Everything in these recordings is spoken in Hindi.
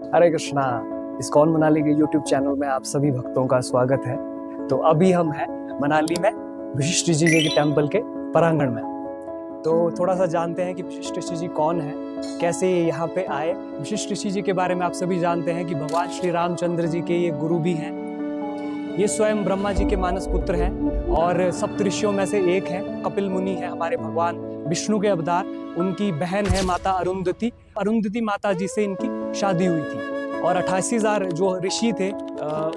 हरे कृष्णा। इस्कॉन मनाली के यूट्यूब चैनल में आप सभी भक्तों का स्वागत है। तो अभी हम हैं मनाली में वशिष्ठ जी के टेम्पल के प्रांगण में। तो थोड़ा सा जानते हैं कि वशिष्ठ जी कौन है, कैसे ये यहाँ पे आए। वशिष्ठ जी के बारे में आप सभी जानते हैं कि भगवान श्री रामचंद्र जी के ये गुरु भी हैं। ये स्वयं ब्रह्मा जी के मानस पुत्र हैं और सप्तऋषियों में से एक है। कपिल मुनि है हमारे भगवान विष्णु के अवतार। उनकी बहन है माता अरुंधति। अरुंधति माता जी से इनकी शादी हुई थी और 88,000 जो ऋषि थे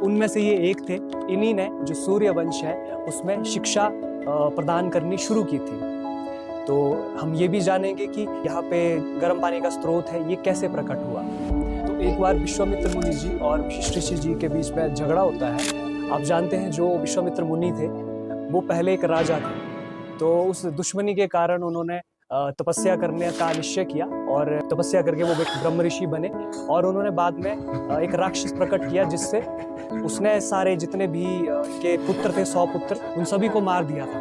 उनमें से ये एक थे। इन्हीं ने जो सूर्य वंश है उसमें शिक्षा प्रदान करनी शुरू की थी। तो हम ये भी जानेंगे कि यहाँ पे गर्म पानी का स्रोत है, ये कैसे प्रकट हुआ। तो एक बार विश्वामित्र मुनि जी और वशिष्ठ जी के बीच में झगड़ा होता है। आप जानते हैं जो विश्वामित्र मुनि थे वो पहले एक राजा थे। तो उस दुश्मनी के कारण उन्होंने तपस्या करने का निश्चय किया और तपस्या करके वो एक ब्रह्म ऋषि बने। और उन्होंने बाद में एक राक्षस प्रकट किया जिससे उसने सारे जितने भी के पुत्र थे 100 पुत्र, उन सभी को मार दिया था।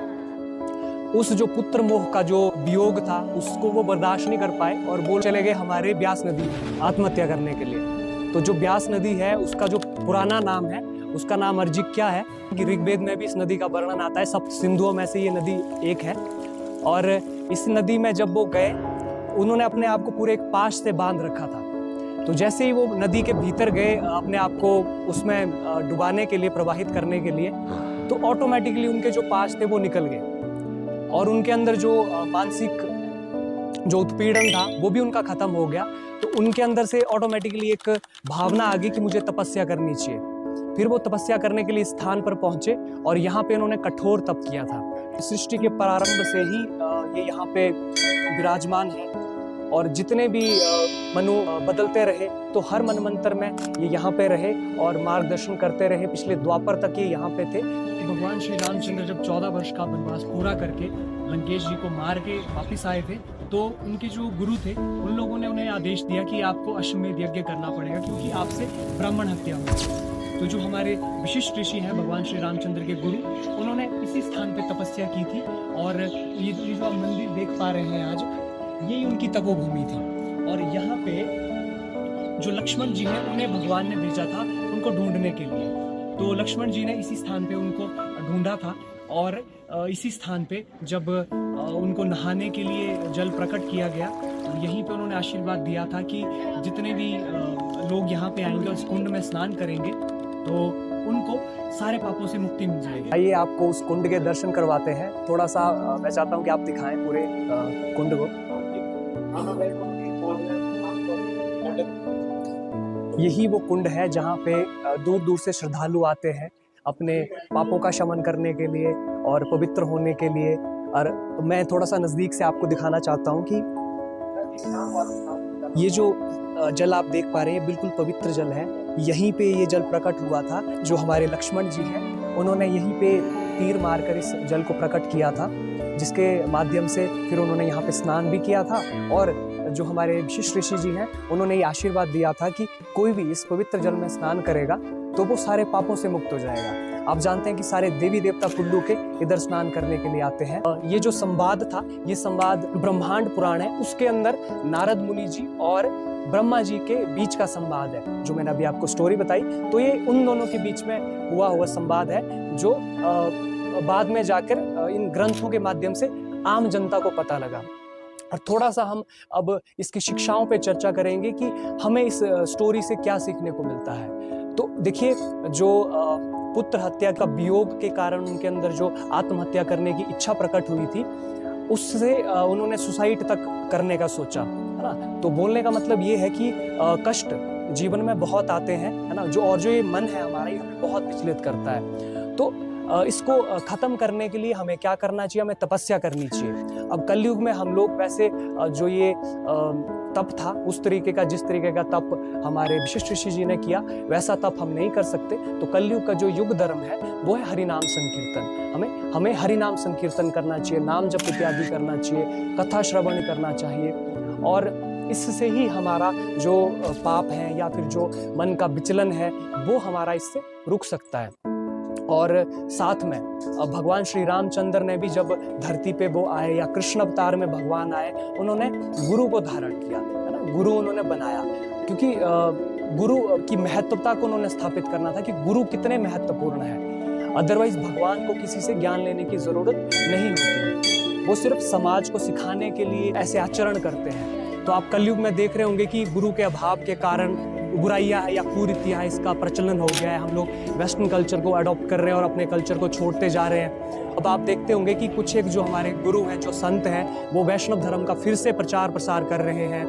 उस जो पुत्र मोह का जो वियोग था उसको वो बर्दाश्त नहीं कर पाए और बोल चले गए हमारे ब्यास नदी आत्महत्या करने के लिए। तो जो ब्यास नदी है उसका जो पुराना नाम है उसका नाम अर्जिक्या है। कि ऋग्वेद में भी इस नदी का वर्णन आता है। सप्त सिंधुओं में से ये नदी एक है। और इस नदी में जब वो गए उन्होंने अपने आप को पूरे एक पाश से बांध रखा था। तो जैसे ही वो नदी के भीतर गए अपने आप को उसमें डुबाने के लिए, प्रवाहित करने के लिए, तो ऑटोमेटिकली उनके जो पाश थे वो निकल गए और उनके अंदर जो मानसिक जो उत्पीड़न था वो भी उनका खत्म हो गया। तो उनके अंदर से ऑटोमेटिकली एक भावना आ गई कि मुझे तपस्या करनी चाहिए। फिर वो तपस्या करने के लिए स्थान पर पहुंचे और यहाँ पे उन्होंने कठोर तप किया था। सृष्टि के प्रारंभ से ही ये यहाँ पे विराजमान है और जितने भी मनु बदलते रहे तो हर मनमंत्र में ये यहाँ पे रहे और मार्गदर्शन करते रहे। पिछले द्वापर तक ये यहाँ पे थे। भगवान श्री रामचंद्र जब 14 वर्ष का वनवास पूरा करके लंकेश जी को मार के वापिस आए थे तो उनके जो गुरु थे उन लोगों ने उन्हें आदेश दिया कि आपको अश्वमेध यज्ञ करना पड़ेगा क्योंकि आपसे ब्राह्मण हत्या हुई। तो जो हमारे विशिष्ट ऋषि हैं भगवान श्री रामचंद्र के गुरु, उन्होंने इसी स्थान पे तपस्या की थी। और ये जो आप मंदिर देख पा रहे हैं आज, यही उनकी तपोभूमि थी। और यहाँ पे जो लक्ष्मण जी हैं उन्हें भगवान ने भेजा था उनको ढूंढने के लिए। तो लक्ष्मण जी ने इसी स्थान पे उनको ढूंढा था और इसी स्थान पे जब उनको नहाने के लिए जल प्रकट किया गया तो यहीं पे उन्होंने आशीर्वाद दिया था कि जितने भी लोग यहाँ पे आएंगे और इस कुंड में स्नान करेंगे तो उनको सारे पापों से मुक्ति मिल जाएगी। आइए आपको उस कुंड के दर्शन करवाते हैं। थोड़ा सा मैं चाहता हूँ कि आप दिखाएं पूरे कुंड को। यही वो कुंड है जहाँ पे दूर दूर से श्रद्धालु आते हैं अपने पापों का शमन करने के लिए और पवित्र होने के लिए। और मैं थोड़ा सा नजदीक से आपको दिखाना चाहता हूँ कि ये जो जल आप देख पा रहे हैं बिल्कुल पवित्र जल है। यहीं पे ये जल प्रकट हुआ था। जो हमारे लक्ष्मण जी हैं उन्होंने यहीं पे तीर मारकर इस जल को प्रकट किया था, जिसके माध्यम से फिर उन्होंने यहाँ पे स्नान भी किया था। और जो हमारे विशिष्ट ऋषि जी हैं उन्होंने ये आशीर्वाद दिया था कि कोई भी इस पवित्र जल में स्नान करेगा तो वो सारे पापों से मुक्त हो जाएगा। आप जानते हैं कि सारे देवी देवता कुल्लू के इधर स्नान करने के लिए आते हैं। ये जो संवाद था, ये संवाद ब्रह्मांड पुराण है, उसके अंदर नारद मुनि जी और ब्रह्मा जी के बीच का संवाद है। जो मैंने अभी आपको स्टोरी बताई तो ये उन दोनों के बीच में हुआ संवाद है जो बाद में जाकर इन ग्रंथों के माध्यम से आम जनता को पता लगा। और थोड़ा सा हम अब इसकी शिक्षाओं पे चर्चा करेंगे कि हमें इस स्टोरी से क्या सीखने को मिलता है। तो देखिए, जो पुत्र हत्या का वियोग के कारण उनके अंदर जो आत्महत्या करने की इच्छा प्रकट हुई थी, उससे उन्होंने सुसाइड तक करने का सोचा, है ना। तो बोलने का मतलब ये है कि कष्ट जीवन में बहुत आते हैं, है ना, जो ये मन है हमारा, ये बहुत विचलित करता है। तो इसको खत्म करने के लिए हमें क्या करना चाहिए? हमें तपस्या करनी चाहिए। अब कलयुग में हम लोग वैसे जो ये तप था उस तरीके का, जिस तरीके का तप हमारे विशिष्ट ऋषि जी ने किया वैसा तप हम नहीं कर सकते। तो कलयुग का जो युग धर्म है वो है हरिनाम संकीर्तन। हमें हरिनाम संकीर्तन करना चाहिए, नाम जप इत्यादि करना चाहिए, कथा श्रवण करना चाहिए। और इससे ही हमारा जो पाप है या फिर जो मन का विचलन है वो हमारा इससे रुक सकता है। और साथ में भगवान श्री रामचंद्र ने भी जब धरती पे वो आए या कृष्ण अवतार में भगवान आए, उन्होंने गुरु को धारण किया, है ना, गुरु उन्होंने बनाया। क्योंकि गुरु की महत्वता को उन्होंने स्थापित करना था कि गुरु कितने महत्वपूर्ण है। अदरवाइज भगवान को किसी से ज्ञान लेने की जरूरत नहीं होती, वो सिर्फ समाज को सिखाने के लिए ऐसे आचरण करते हैं। तो आप कलयुग में देख रहे होंगे कि गुरु के अभाव के कारण बुराइयां या कुरीतियां, इसका प्रचलन हो गया है। हम लोग वेस्टर्न कल्चर को अडॉप्ट कर रहे हैं और अपने कल्चर को छोड़ते जा रहे हैं। अब आप देखते होंगे कि कुछ एक जो हमारे गुरु हैं, जो संत हैं, वो वैष्णव धर्म का फिर से प्रचार प्रसार कर रहे हैं।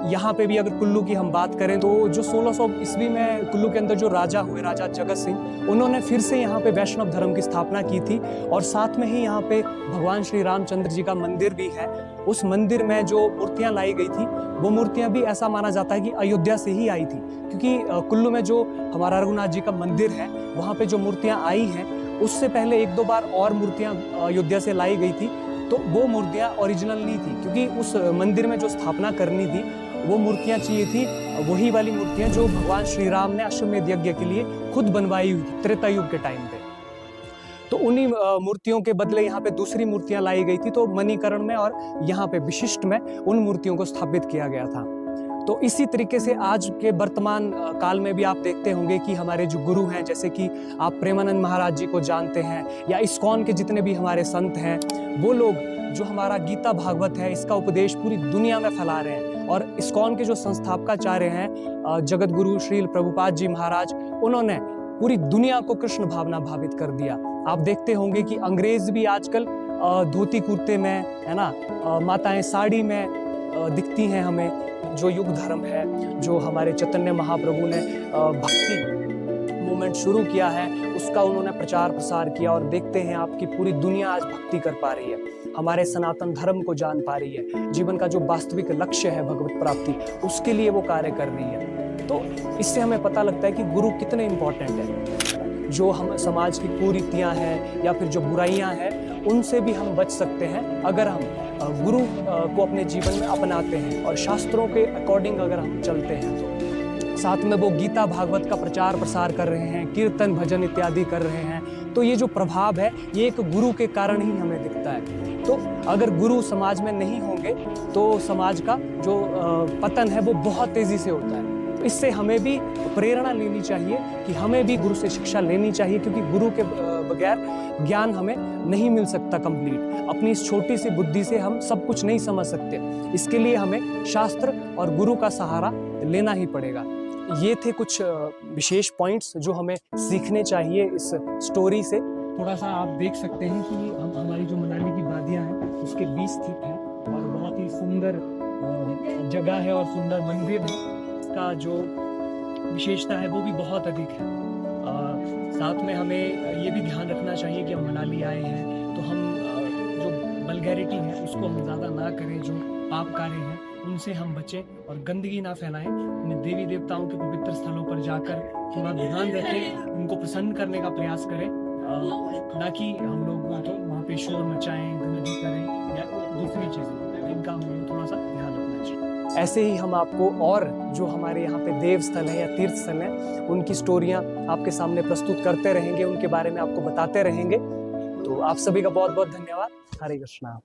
यहाँ पे भी अगर कुल्लू की हम बात करें तो जो 1600 ईस्वी में कुल्लू के अंदर जो राजा हुए, राजा जगत सिंह, उन्होंने फिर से यहाँ पे वैष्णव धर्म की स्थापना की थी। और साथ में ही यहाँ पे भगवान श्री रामचंद्र जी का मंदिर भी है। उस मंदिर में जो मूर्तियाँ लाई गई थी, वो मूर्तियाँ भी ऐसा माना जाता है कि अयोध्या से ही आई थी, क्योंकि कुल्लू में जो हमारा रघुनाथ जी का मंदिर है, वहाँ पे जो मूर्तियाँ आई हैं, उससे पहले 1-2 बार और मूर्तियाँ अयोध्या से लाई गई थी। तो वो मूर्तियाँ ओरिजिनल नहीं थी, क्योंकि उस मंदिर में जो स्थापना करनी थी, वो मूर्तियाँ चाहिए थी, वही वाली मूर्तियाँ जो भगवान श्री राम ने अश्वमेध यज्ञ के लिए खुद बनवाई हुई थी त्रेता युग के टाइम पे। तो उन्हीं मूर्तियों के बदले यहाँ पे दूसरी मूर्तियाँ लाई गई थी। तो मणिकर्ण में और यहाँ पे विशिष्ट में उन मूर्तियों को स्थापित किया गया था। तो इसी तरीके से आज के वर्तमान काल में भी आप देखते होंगे कि हमारे जो गुरु हैं, जैसे कि आप प्रेमानंद महाराज जी को जानते हैं, या इस्कॉन के जितने भी हमारे संत हैं, वो लोग जो हमारा गीता भागवत है, इसका उपदेश पूरी दुनिया में फैला रहे हैं। और इस्कॉन के जो संस्थापकाचार्य हैं, जगत गुरु श्रील प्रभुपाद जी महाराज, उन्होंने पूरी दुनिया को कृष्ण भावना भावित कर दिया। आप देखते होंगे कि अंग्रेज भी आजकल धोती कुर्ते में, है ना, माताएं साड़ी में दिखती हैं हमें। जो युग धर्म है, जो हमारे चैतन्य महाप्रभु ने भक्ति मूवमेंट शुरू किया है, उसका उन्होंने प्रचार प्रसार किया। और देखते हैं आपकी पूरी दुनिया आज भक्ति कर पा रही है, हमारे सनातन धर्म को जान पा रही है। जीवन का जो वास्तविक लक्ष्य है भगवत प्राप्ति, उसके लिए वो कार्य कर रही है। तो इससे हमें पता लगता है कि गुरु कितने इम्पोर्टेंट है। जो हम समाज की कुरीतियां हैं या फिर जो बुराइयां हैं, उनसे भी हम बच सकते हैं अगर हम गुरु को अपने जीवन में अपनाते हैं और शास्त्रों के अकॉर्डिंग अगर हम चलते हैं। तो साथ में वो गीता भागवत का प्रचार प्रसार कर रहे हैं, कीर्तन भजन इत्यादि कर रहे हैं। तो ये जो प्रभाव है, ये एक गुरु के कारण ही हमें दिखता है। तो अगर गुरु समाज में नहीं होंगे तो समाज का जो पतन है वो बहुत तेजी से होता है। तो इससे हमें भी प्रेरणा लेनी चाहिए कि हमें भी गुरु से शिक्षा लेनी चाहिए, क्योंकि गुरु के बगैर ज्ञान हमें नहीं मिल सकता कंप्लीट। अपनी इस छोटी सी बुद्धि से हम सब कुछ नहीं समझ सकते। इसके लिए हमें शास्त्र और गुरु का सहारा लेना ही पड़ेगा। ये थे कुछ विशेष पॉइंट्स जो हमें सीखने चाहिए इस स्टोरी से। थोड़ा सा आप देख सकते हैं कि हमारी जो मनाली की वादियाँ हैं, उसके बीच स्थित है और बहुत ही सुंदर जगह है और सुंदर मंदिर है। इसका जो विशेषता है वो भी बहुत अधिक है। साथ में हमें ये भी ध्यान रखना चाहिए कि हम मनाली आए हैं तो हम जो वल्गैरिटी है उसको हम ज़्यादा ना करें, जो पाप कार्य हैं उनसे हम बचें और गंदगी ना फैलाएं। अपने देवी देवताओं के पवित्र स्थलों पर जाकर थोड़ा ध्यान रखें, उनको प्रसन्न करने का प्रयास करें, ना कि हम लोग तो वहाँ पे शोर मचाएं, गंदगी करें या दूसरी चीज़ें। इनका हमें थोड़ा सा ध्यान रखना चाहिए। ऐसे ही हम आपको और जो हमारे यहाँ पे देव स्थल है या तीर्थ स्थल है, उनकी स्टोरियाँ आपके सामने प्रस्तुत करते रहेंगे, उनके बारे में आपको बताते रहेंगे। तो आप सभी का बहुत बहुत धन्यवाद। हरे कृष्णा।